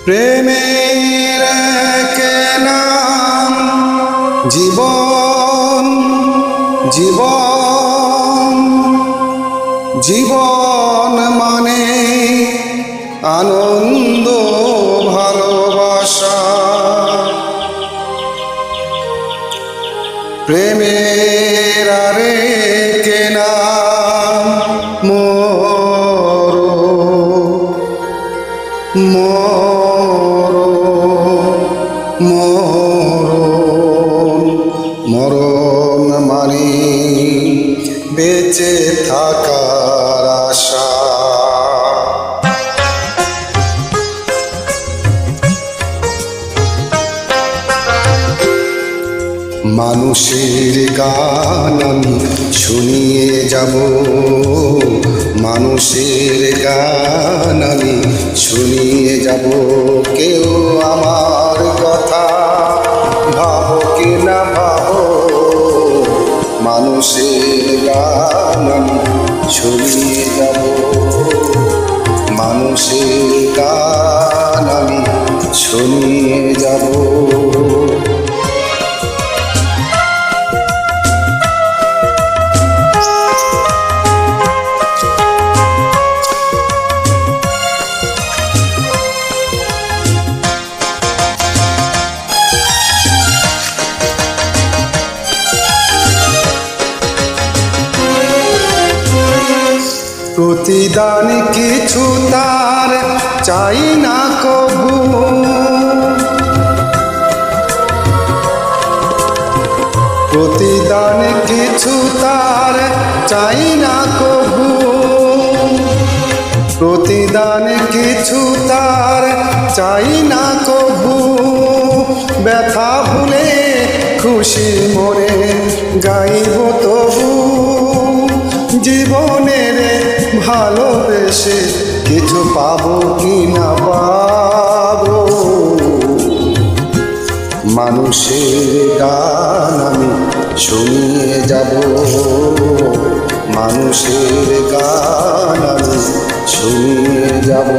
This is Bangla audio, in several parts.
প্রেমের কে নাম জীবন, জীবন জীবন মানে আনন্দ ভালোবাসা। প্রেমের আরে কে নাম মরণ, মরণ মরণ মানে বেঁচে থাকার আশা। মানুষের গান আমি শুনিয়ে যাব, মানুষের গান আমি শুনিয়ে যাব। কেউ আমার কথা ভাবো কি না ভাবো, মানুষের গান আমি শুনিয়ে যাব, মানুষের গান আমি শুনিয়ে যাব। প্রতিদান কিছু তার চাই না কবু, প্রতিদান কিছু তার চাই না কবু, প্রতিদান কিছু তার চাই না কবু। ব্যথা ভুলে খুশি মনে গাইব তবু, জীবনের ভালোবেসে কিছু পাবো কি না পাবো। মানুষের গান আমি শুনিয়ে যাব, মানুষের গান আমি শুনিয়ে যাব।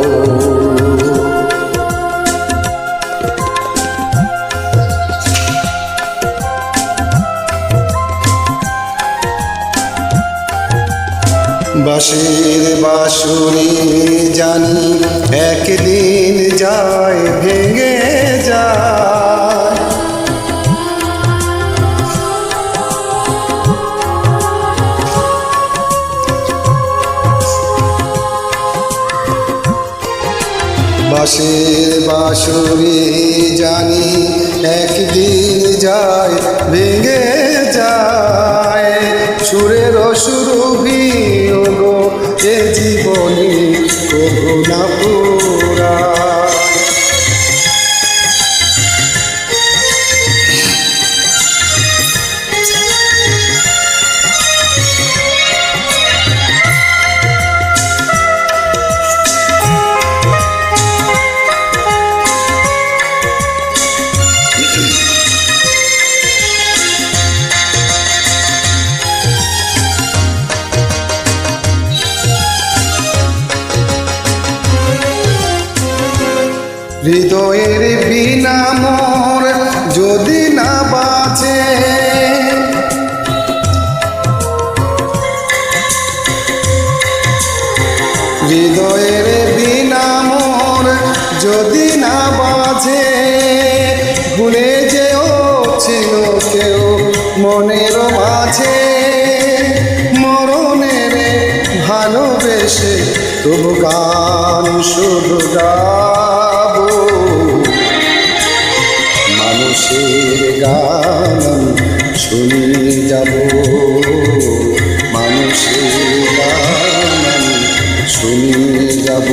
বাঁশির বাঁশুরি জানি একদিন যায় ভেঙে যায়, বাঁশির বাঁশুরি জানি একদিন যায় ভেঙে যায়। সুরের সুরভি ওগো এ জীবনে কবু না পুরায়। হৃদয়ের বিনা মোর যদি না বাঁচে, হৃদয়ের বিনা মোর যদি না বাঁচে। ভুলে যেও ছিল কেউ মনের মাঝে, মরণের ভালোবেসে তবু গান শুধু গাবো। মানুষের গান শুনিয়ে যাব, মানুষের গান শুনিয়ে যাব।